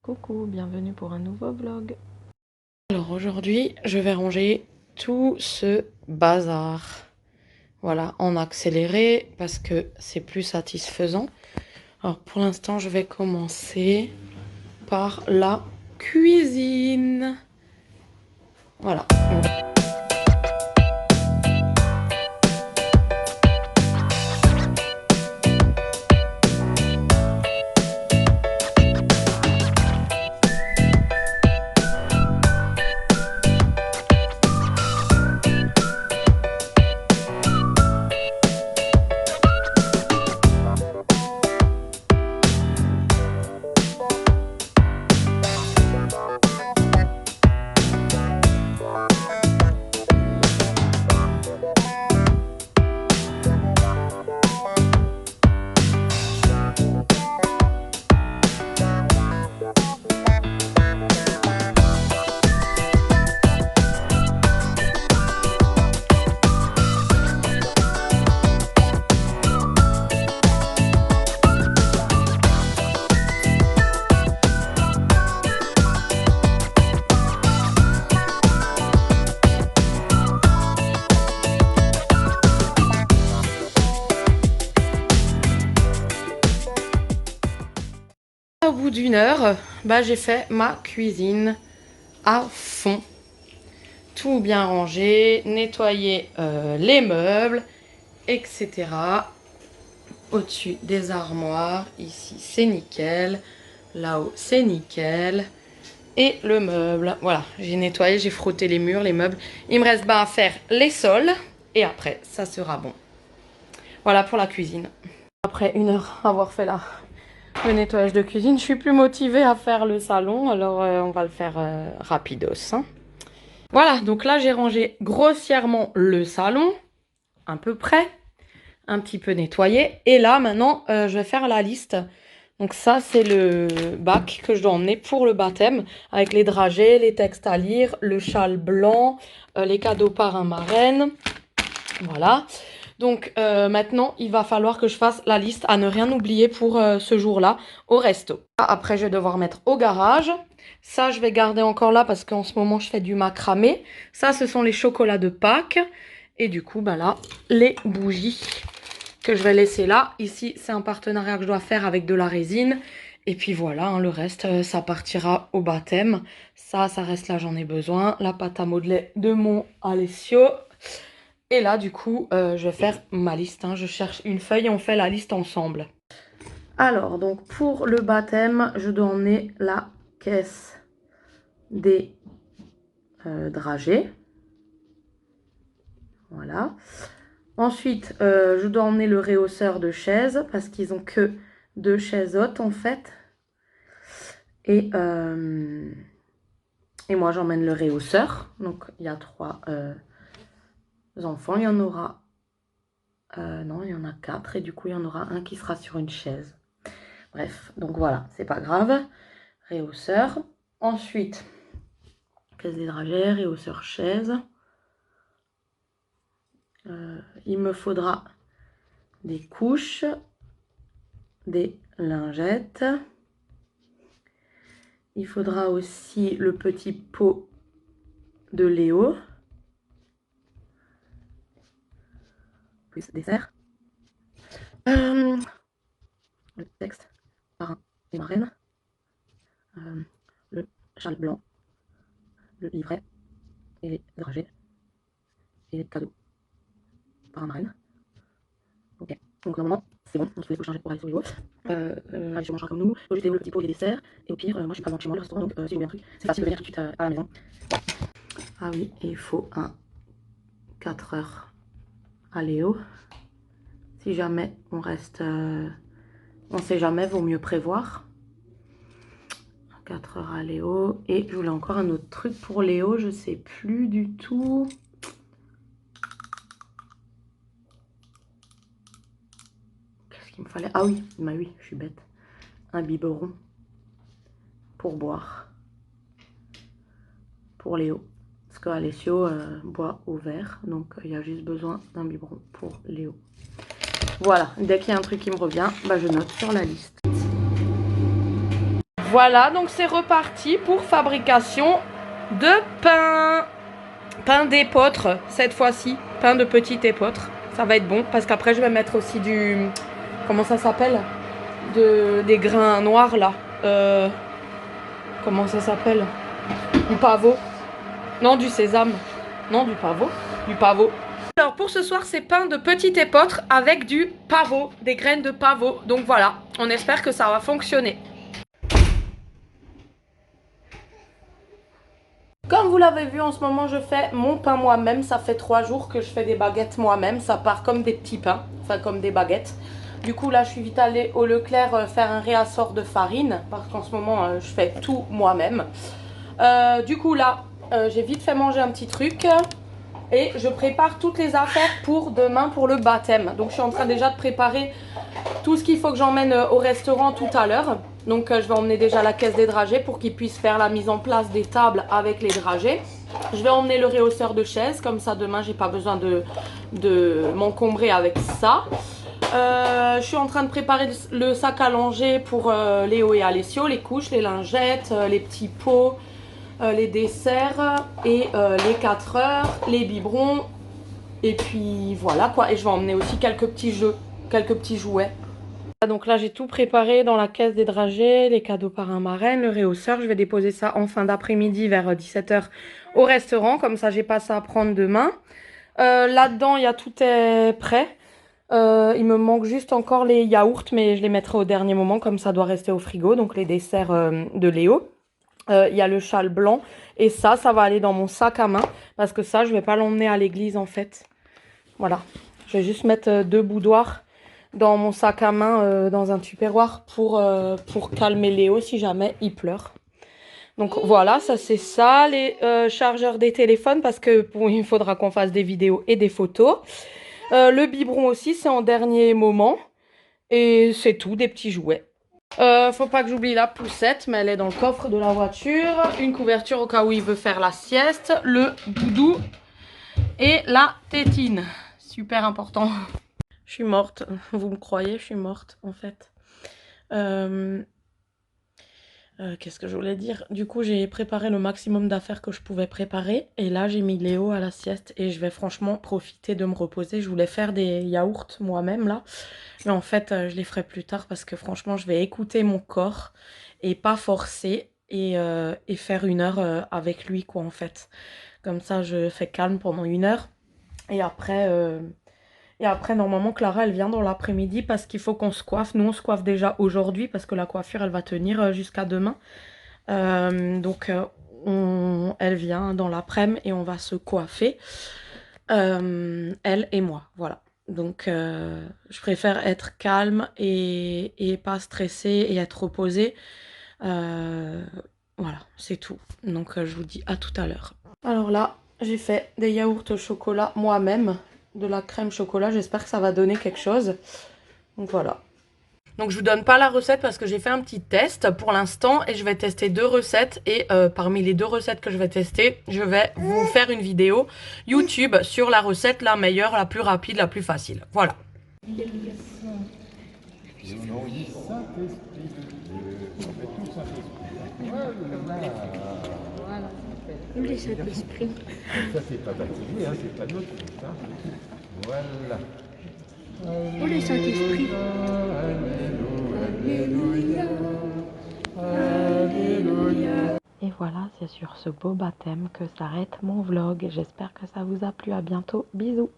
Coucou, bienvenue pour un nouveau vlog. Alors aujourd'hui, je vais ranger tout ce bazar. Voilà, en accéléré parce que c'est plus satisfaisant. Alors pour l'instant, je vais commencer par la cuisine. Voilà. Au bout d'une heure, j'ai fait ma cuisine à fond. Tout bien rangé, nettoyer les meubles, etc. Au-dessus des armoires, ici c'est nickel, là-haut c'est nickel. Et le meuble, voilà, j'ai nettoyé, j'ai frotté les murs, les meubles. Il me reste à faire les sols et après ça sera bon. Voilà pour la cuisine. Après une heure avoir fait le nettoyage de cuisine, je suis plus motivée à faire le salon, alors on va le faire rapidos. Hein. Voilà, donc là j'ai rangé grossièrement le salon, à peu près, un petit peu nettoyé. Et là maintenant je vais faire la liste. Donc ça c'est le bac que je dois emmener pour le baptême, avec les dragées, les textes à lire, le châle blanc, les cadeaux parrain-marraine. Voilà. Donc maintenant, il va falloir que je fasse la liste à ne rien oublier pour ce jour-là au resto. Après, je vais devoir mettre au garage. Ça, je vais garder encore là parce qu'en ce moment, je fais du macramé. Ça, ce sont les chocolats de Pâques. Et du coup, là, les bougies que je vais laisser là. Ici, c'est un partenariat que je dois faire avec de la résine. Et puis voilà, hein, le reste, ça partira au baptême. Ça reste là, j'en ai besoin. La pâte à modeler de mon Alessio. Et là, du coup, je vais faire ma liste. Hein. Je cherche une feuille et on fait la liste ensemble. Alors, donc, pour le baptême, je dois emmener la caisse des dragées. Voilà. Ensuite, je dois emmener le réhausseur de chaises parce qu'ils ont que 2 chaises hautes, en fait. Et moi, j'emmène le réhausseur. Donc, il y a 3 enfants. Il y en aura... non, il y en a 4. Et du coup, il y en aura un qui sera sur une chaise. Bref, donc voilà, c'est pas grave. Réhausseur. Ensuite, caisse des dragées, réhausseur chaise. Il me faudra des couches, des lingettes. Il faudra aussi le petit pot de Léo. Plus dessert. Le texte, parrain et marraine. Le châle blanc. Le livret. Et les dragées. Et les cadeaux. Parrain marraine. Ok. Donc normalement, c'est bon. Donc il faut les couches lingettes pour aller sur les hauts. Alice mangera comme nous. Il faut juste le petit pot et les desserts. Et au pire, moi je suis pas loin de chez moi le restaurant. Donc si j'ai un truc, c'est facile de venir tout de suite à la maison. Ah oui, et il faut un 4 heures à Léo. Si jamais on reste... on sait jamais, vaut mieux prévoir. 4 heures à Léo. Et je voulais encore un autre truc pour Léo, je sais plus du tout. Qu'est-ce qu'il me fallait? Ah oui, bah oui, je suis bête. Un biberon pour boire. Pour Léo. Parce qu'Alessio boit au verre. Donc il y a juste besoin d'un biberon pour Léo. Voilà, dès qu'il y a un truc qui me revient, je note sur la liste. Voilà, donc c'est reparti pour fabrication de pain. Pain d'épeautre, cette fois-ci. Pain de petit épeautre. Ça va être bon, parce qu'après je vais mettre aussi du... Comment ça s'appelle? Des grains noirs, là. Comment ça s'appelle? Du pavot. Non, du sésame. Non, du pavot. Du pavot. Alors, pour ce soir, c'est pain de petit épeautre avec du pavot. Des graines de pavot. Donc voilà, on espère que ça va fonctionner. Comme vous l'avez vu, en ce moment, je fais mon pain moi-même. Ça fait 3 jours que je fais des baguettes moi-même. Ça part comme des petits pains, enfin comme des baguettes. Du coup, là, je suis vite allée au Leclerc faire un réassort de farine. Parce qu'en ce moment, je fais tout moi-même. Du coup, là, j'ai vite fait manger un petit truc. Et je prépare toutes les affaires pour demain, pour le baptême. Donc, je suis en train déjà de préparer tout ce qu'il faut que j'emmène au restaurant tout à l'heure. Donc je vais emmener déjà la caisse des dragées pour qu'ils puissent faire la mise en place des tables avec les dragées. Je vais emmener le réhausseur de chaises, comme ça demain j'ai pas besoin de m'encombrer avec ça. Je suis en train de préparer le sac à langer pour Léo et Alessio, les couches, les lingettes, les petits pots, les desserts et les 4 heures, les biberons. Et puis voilà quoi, et je vais emmener aussi quelques petits jeux, quelques petits jouets. Donc là, j'ai tout préparé dans la caisse des dragées, les cadeaux parrain-marraine, le réhausseur. Je vais déposer ça en fin d'après-midi vers 17 h au restaurant. Comme ça, j'ai pas ça à prendre demain. Là-dedans, il y a tout est prêt. Il me manque juste encore les yaourts, mais je les mettrai au dernier moment, comme ça doit rester au frigo. Donc les desserts de Léo. Il y a le châle blanc. Et ça va aller dans mon sac à main. Parce que ça, je vais pas l'emmener à l'église, en fait. Voilà. Je vais juste mettre 2 boudoirs dans mon sac à main dans un tupperware pour calmer Léo si jamais il pleure. Donc voilà, ça c'est ça, les chargeurs des téléphones parce que bon, il faudra qu'on fasse des vidéos et des photos. Le biberon aussi, c'est en dernier moment. Et c'est tout, des petits jouets. Faut pas que j'oublie la poussette, mais elle est dans le coffre de la voiture. Une couverture au cas où il veut faire la sieste. Le doudou et la tétine. Super important. Je suis morte, vous me croyez, je suis morte en fait. Qu'est-ce que je voulais dire? Du coup, j'ai préparé le maximum d'affaires que je pouvais préparer. Et là, j'ai mis Léo à la sieste et je vais franchement profiter de me reposer. Je voulais faire des yaourts moi-même là. Mais en fait, je les ferai plus tard parce que franchement, je vais écouter mon corps et pas forcer et faire 1 heure avec lui quoi en fait. Comme ça, je fais calme pendant 1 heure. Et après, normalement, Clara, elle vient dans l'après-midi parce qu'il faut qu'on se coiffe. Nous, on se coiffe déjà aujourd'hui parce que la coiffure, elle va tenir jusqu'à demain. Donc, elle vient dans l'après-midi et on va se coiffer. Elle et moi, voilà. Donc, je préfère être calme et pas stressée et être reposée. Voilà, c'est tout. Donc, je vous dis à tout à l'heure. Alors là, j'ai fait des yaourts au chocolat moi-même. De la crème chocolat, j'espère que ça va donner quelque chose. Donc voilà. Donc je vous donne pas la recette parce que j'ai fait un petit test pour l'instant et je vais tester 2 recettes et parmi les 2 recettes que je vais tester, je vais vous faire une vidéo YouTube sur la recette la meilleure, la plus rapide, la plus facile. Voilà. Le Saint-Esprit. Ça, c'est pas baptisé, hein, c'est pas notre truc. Hein. Voilà. Oh, le Saint-Esprit. Alléluia. Alléluia. Et voilà, c'est sur ce beau baptême que s'arrête mon vlog. J'espère que ça vous a plu. À bientôt. Bisous.